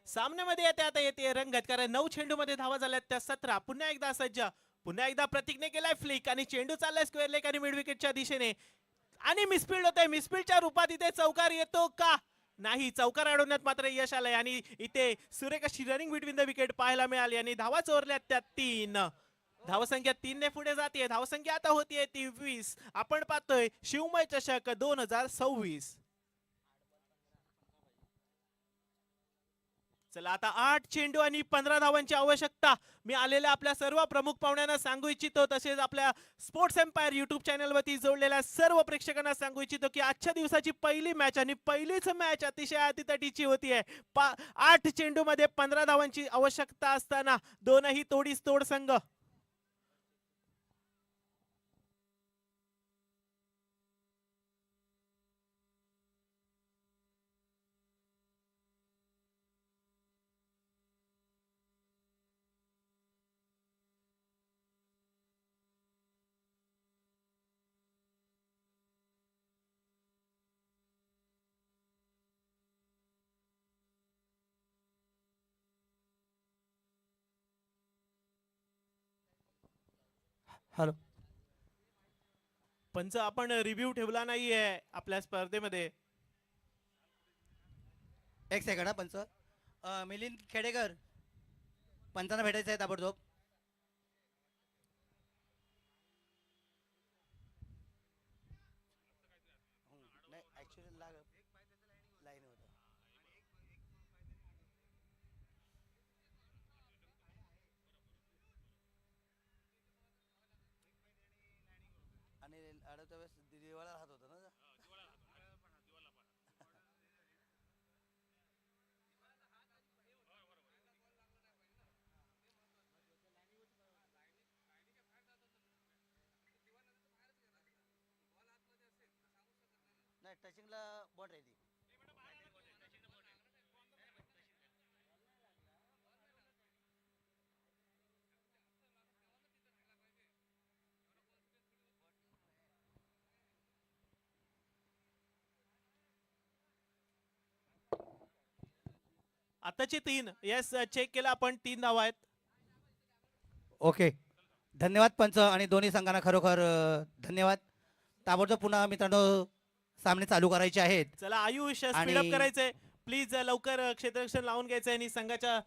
सामन्यामध्ये आता येते रंगत, कारण 9 चेंडू मध्ये धावा झाल्यात त्या 17. पुन्हा एकदा सज्ज. पुन्हा एकदा प्रतीकने केलाय फ्लिक आणि चेंडू चाललाय स्क्वेअर लेग आणि मिड विकेटच्या दिशेने आणि मिसफील्ड होतंय. मिसफील्डच्या रूपात इथे चौकार येतो का? नाही. चौकार अडवण्यात मात्र यश आलंय आणि इथे सुरेख अशी रनिंग बिटवीन द विकेट पाहायला मिळाली आणि धावा चोरल्यात त्या 3. धावसंख्या 3 ने पुढे जाते. धावसंख्या आता होतीये 23. आपण पाहतोय शिवमय चषक 2026. चला, आता 8 चेंडू आणि 15 धावांची आवश्यकता. मी आलेल्या आपल्या सर्व प्रमुख पाहुण्यांना सांगू इच्छितो, तसेच आपल्या स्पोर्ट्स एम्पायर युट्यूब चॅनल वरती जोडलेल्या सर्व प्रेक्षकांना सांगू इच्छितो की आजच्या दिवसाची पहिली मॅच आणि पहिलीच मॅच अतिशय अतितटीची होतीये. 8 चेंडू मध्ये 15 धावांची आवश्यकता असताना दोनही तोडीस तोड संघ. हॅलो. पंच, आपण रिव्ह्यू ठेवला नाहीये आपल्या स्पर्धेमध्ये. एक सेकंड हा पंच. मिलिंद खेडेकर, पंचांना भेटायचं आहे ताबडतोब. नाही ऍक्च्युली लाईन होतं. आणि अडवत्या वेळेस दिवाळा राहत होतं ना. नाही टचिंगला बॉल रेडी. आताचे 3 येस चेक केला आपण 3 धावा आहेत. ओके धन्यवाद पंच आणि दोन्ही संघांना खरोखर धन्यवाद. ताबडतोब पुन्हा मित्रांनो सामने चालू करायचे आहेत. चला आयुष स्पीड अप आणि- करायचंय प्लीज लवकर क्षेत्ररक्षण लावून घ्यायचंय आणि संघाच्या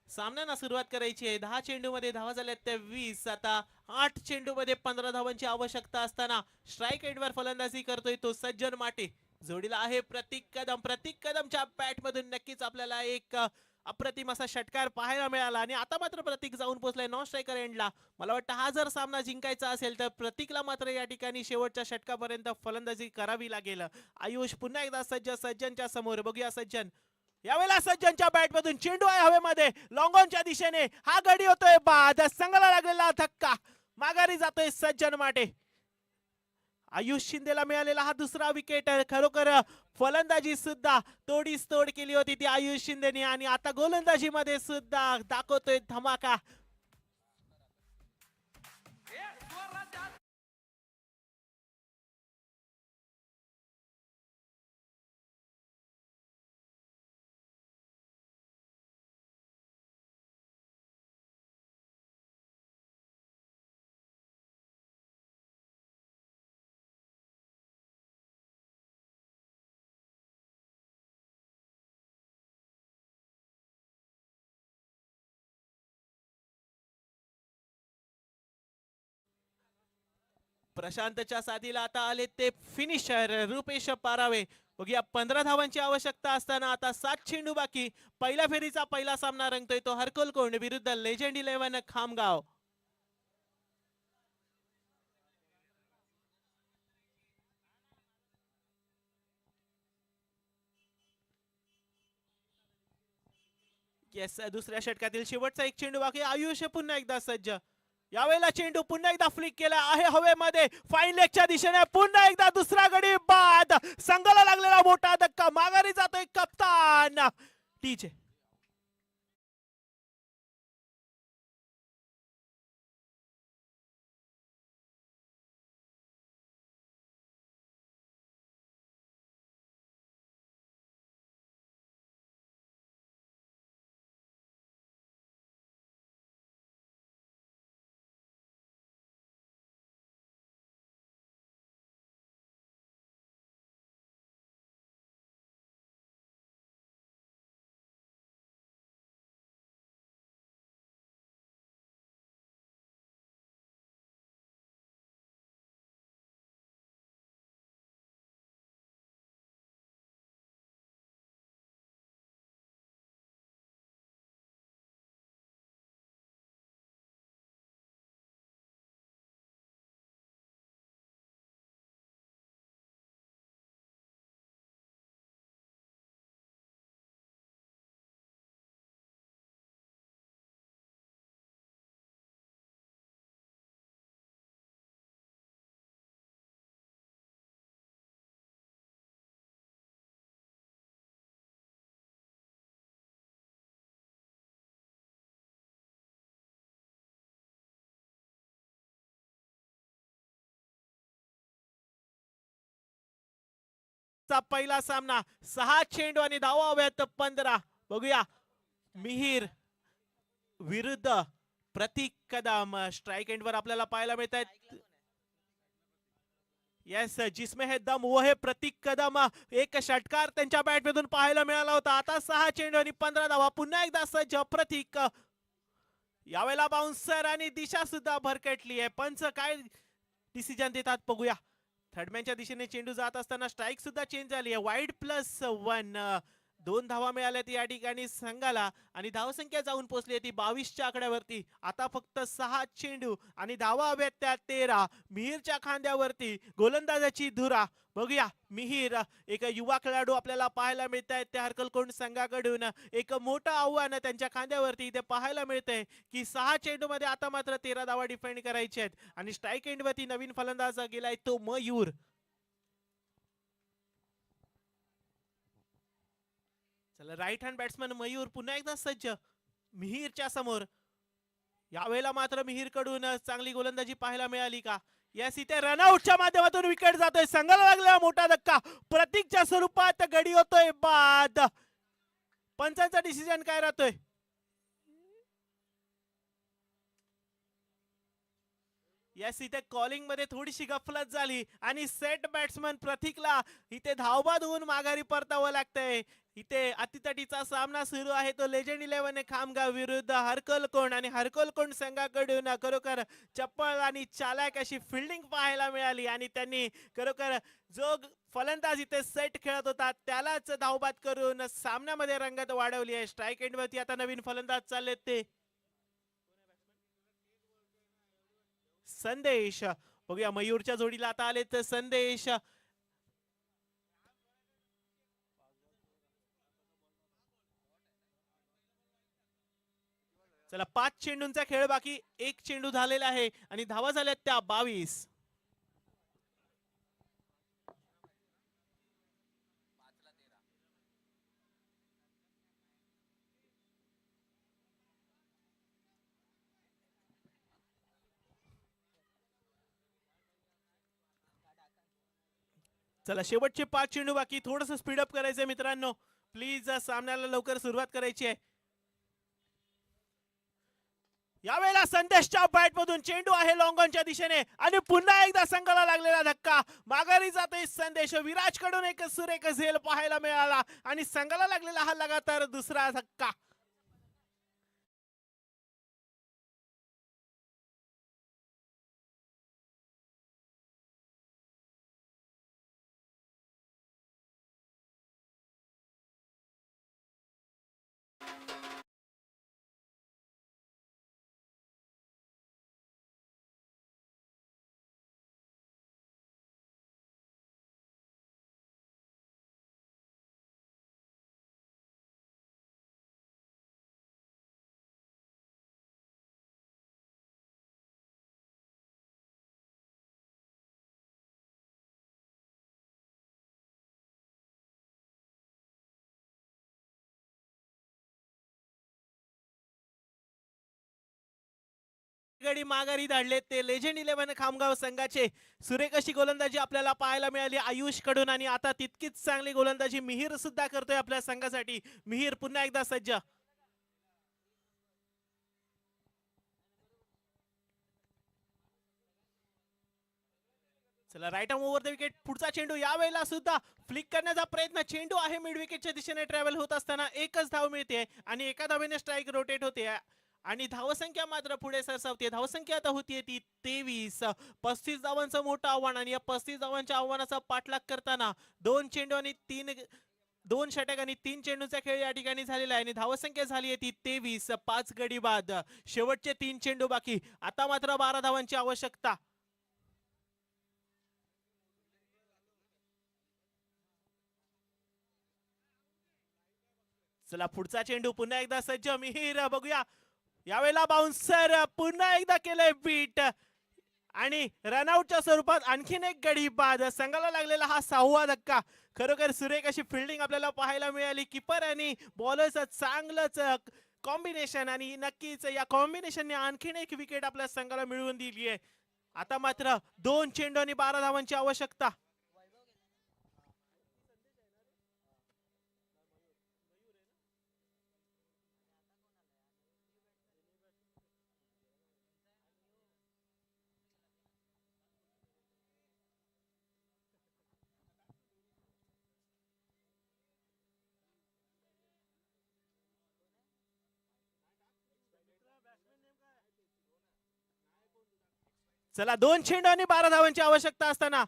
सामन्यांना सुरुवात करायची आहे. 10 चेंडू मध्ये धावा झाल्यात त्या 20. आता 8 चेंडू मध्ये 15 धावांची आवश्यकता असताना स्ट्राईक एंडवर फलंदाजी करतोय तो सज्जन माटे. जोडीला आहे प्रतीक कदम. प्रतीक कदमच्या बॅट मधून नक्कीच आपल्याला एक अप्रतिम असा षटकार पाहायला मिळाला आणि आता मात्र प्रतीक जाऊन पोहोचलाय नॉन स्ट्रायकर एंडला. मला वाटतं हा जर सामना जिंकायचा असेल तर प्रतीकला मात्र या ठिकाणी शेवटच्या षटकापर्यंत फलंदाजी करावी लागेल. आयुष पुन्हा एकदा सज्ज सज्जनच्या समोर. बघूया सज्जन. यावेळेला सज्जनच्या बॅट मधून चेंडू आहे हवेमध्ये लॉंग ऑनच्या दिशेने. हा गडी होतोय बाद. संघाला लागलेला धक्का. माघारी जातोय सज्जन माटे. आयुष शिंदेला मिळालेला हा दुसरा विकेट. खरोखर फलंदाजी सुद्धा तोडीस तोड केली होती ती आयुष शिंदेने आणि आता गोलंदाजी मध्ये सुद्धा दाखवतोय धमाका. प्रशांतच्या साथीला आता आले ते फिनिशर रुपेश पारावे. बघूया 15 धावांची आवश्यकता असताना आता 7 चेंडू बाकी. पहिल्या फेरीचा पहिला सामना रंगतोय तो हरकोलकोंड विरुद्ध लेजंड 11 खामगाव. येस दुसऱ्या षटकातील शेवटचा एक चेंडू बाकी. आयुष पुन्हा एकदा सज्ज. यावेळेला चेंडू पुन्हा एकदा फ्लिक केला आहे हवेमध्ये फाईन लेगच्या दिशेने. पुन्हा एकदा दुसरा गडी बाद. संघाला लागलेला मोठा धक्का. माघारी जातोय कप्तान टीजे. चा पहिला सामना 6 चेंडू आणि धावा हव्यात 15. बघूया मिहिर विरुद्ध प्रतीक कदम. स्ट्राइक एंड वर आपल्याला पाहायला मिळत आहेत. यस जिसमें है दम वो है प्रतीक कदम. एक षटकार त्यांच्या बॅट मधून पाहायला मिळाला होता. आता 6 चेंडू आणि 15 धावा. पुन्हा एकदा सज्ज प्रतीक. यावेळेला बाउन्सर आणि दिशा सुद्धा भरकटली आहे. पंच काय डिसिजन देतात बघूया. थर्डमॅनच्या दिशेने चेंडू जात असताना स्ट्राइक सुद्धा चेंज झाली आहे. वाईड +1. 2 धावा मिळाल्यात या ठिकाणी संघाला आणि धावसंख्या जाऊन पोहोचली आहे ती 22च्या आकड्यावरती. आता फक्त 6 चेंडू आणि धावा हव्यात त्या 13. मिहिरच्या खांद्यावरती गोलंदाजाची धुरा. बघूया मिहिर एक युवा खेळाडू आपल्याला पाहायला मिळत आहेत त्या हरकलकोंड संघाकडून. एक मोठं आव्हान त्यांच्या खांद्यावरती इथे पाहायला मिळतंय की 6 चेंडू मध्ये आता मात्र 13 धावा डिफेंड करायचे आहेत आणि स्ट्राइक एंड वरती नवीन फलंदाज गेलाय तो मयूर. चला राईट हँड बॅट्समन मयूर पुन्हा एकदा सज्ज मिहीरच्या समोर. यावेळेला मात्र मिहीर कडून चांगली गोलंदाजी पाहायला मिळाली का? यस, इथे रनआउटच्या माध्यमातून विकेट जातोय. संघाला लागलेला मोठा धक्का, प्रतीकच्या स्वरूपात गडी होतोय बाद. पंचांचा डिसिजन काय राहतोय? यस, इथे कॉलिंग मध्ये थोडीशी गफलत झाली आणि सेट बॅट्समन प्रतीकला इथे धावबाद होऊन माघारी परतावं लागतंय. इथे अतितटीचा सामना सुरू आहे तो लेजंड 11 खामगाव विरुद्ध हरकलकोंड आणि हरकलकोंड संघाकडून खरोखर चप्पल आणि चालाक अशी फिल्डिंग पाहायला मिळाली आणि त्यांनी खरोखर जो फलंदाज इथे सेट खेळत होता त्यालाच धावबाद करून सामन्यामध्ये रंगत वाढवली आहे. स्ट्राईक एंड वरती आता नवीन फलंदाज चाललेत ते संदेश. बघूया मयूरच्या जोडीला आता आलेत संदेश. चला 5 चेंडूंचा खेळ बाकी, 1 चेंडू झालेला आहे आणि धावा झाल्यात त्या 22. चला शेवटचे 5 चेंडू बाकी, थोडस स्पीडअप करायचंय मित्रांनो. प्लीज सामन्याला लवकर सुरुवात करायची आहे. यावेळेला संदेशच्या बॅट मधून चेंडू आहे लॉंग ऑनच्या दिशेने आणि पुन्हा एकदा संघाला लागलेला धक्का. माघारी जातोय संदेश. विराज कडून एक सुरेख झेल पाहायला मिळाला आणि संघाला लागलेला हा लगातार दुसरा धक्का. गडी माघारी धाडले ते लेजंड 11 खामगाव संघाचे. सुरेख अशी गोलंदाजी आपल्याला पाहायला मिळाली आयुष कडून आणि आता तितकीच चांगली गोलंदाजी मिहीर सुद्धा करतोय आपल्या संघासाठी. मिहीर पुन्हा एकदा सज्ज. चला right arm over the wicket. पुढचा चेंडू यावेळेला सुद्धा फ्लिक करण्याचा प्रयत्न. चेंडू आहे मिड विकेटच्या दिशेने ट्रॅव्हल होत असताना एकच धाव मिळते आणि एका धावेने स्ट्राईक रोटेट होते आणि धावसंख्या मात्र पुढे सरसावते. धावसंख्या आता होतीये ती 23. 35 धावांचं मोठं आव्हान आणि या 35 धावांच्या आव्हानाचा पाठलाग करताना 2 चेंडू आणि 2 षटक आणि 3 चेंडूचा खेळ या ठिकाणी झालेला आहे आणि धावसंख्या झाली आहे ती 23. 5 गडी बाद, शेवटचे 3 चेंडू बाकी. आता मात्र 12 धावांची आवश्यकता. चला पुढचा चेंडू पुन्हा एकदा सज्ज मिहीर. बघूया यावेळेला बाउन्सर पुन्हा एकदा केलंय बीट आणि रनआउटच्या स्वरूपात आणखीन एक गडी बाद. संघाला लागलेला हा 6वा धक्का. खरोखर सुरेख अशी फिल्डिंग आपल्याला पाहायला मिळाली. कीपर आणि बॉलरचं चांगलंच कॉम्बिनेशन आणि नक्कीच या कॉम्बिनेशनने आणखीन एक विकेट आपल्या संघाला मिळवून दिली आहे. आता मात्र 2 चेंडू आणि 12 धावांची आवश्यकता. चला 2 चेंडू आणि 12 धावांची आवश्यकता असताना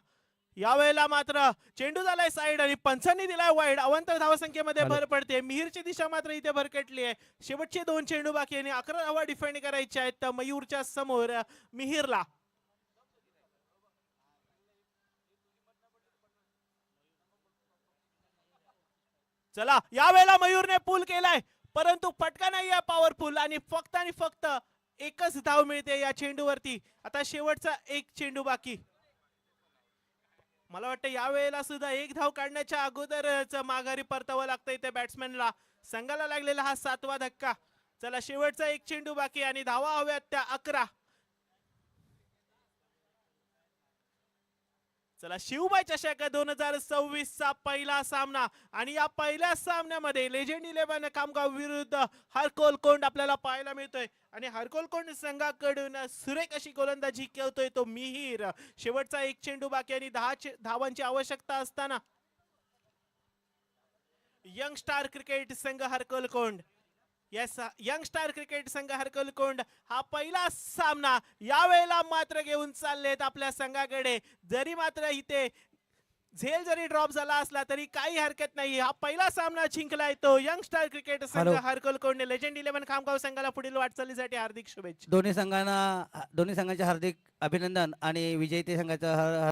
यावेळेला मात्र चेंडू झालाय साईड आणि पंचांनी दिलाय वाईड. अवंतर धावसंख्येमध्ये भर पडते. मिहीरची दिशा मात्र इथे भरकटली आहे. शेवटचे 2 चेंडू बाकी आणि 11 धावा डिफेंड करायच्या आहेत मयूरच्या समोर मिहीरला. चला यावेळेला मयूरने पूल केलाय परंतु फटका नाहीये पॉवरफुल आणि फक्त एकच धाव मिळते या चेंडूवरती. आता शेवटचा 1 चेंडू बाकी. मला वाटतं या वेळेला सुद्धा एक धाव काढण्याच्या अगोदरच माघारी परतावं लागतंय त्या बॅट्समॅनला. संघाला लागलेला हा 7वा धक्का. चला शेवटचा एक चेंडू बाकी आणि धावा हव्यात त्या 11. चला शिवबाई चषक 2026 चा पहिला सामना आणि या पहिल्या सामन्यामध्ये लेजेंड 11 कामगाव विरुद्ध हरकोल कोंड आपल्याला पाहायला मिळतोय आणि हरकोल कोंड संघाकडून सुरेख अशी गोलंदाजी करतोय तो मिहीर. शेवटचा एक चेंडू बाकी आणि 10 धावांची आवश्यकता असताना यंग स्टार क्रिकेट संघ हरकोल कोंड, येस यंग स्टार क्रिकेट संघ हरकोल कोंड हा पहिला सामना यावेळेला मात्र घेऊन चाललेत आपल्या संघाकडे. जरी मात्र इथे झेल जरी ड्रॉप झाला असला तरी काही हरकत नाही. हा पहिला सामना जिंकलाय तो यंग स्टार क्रिकेट संघ हॅलो. हरकोल कोंड. लेजेंड 11 खामगाव संघाला पुढील वाटचालीसाठी हार्दिक शुभेच्छा. दोन्ही संघांचे हार्दिक अभिनंदन आणि विजेते संघाचं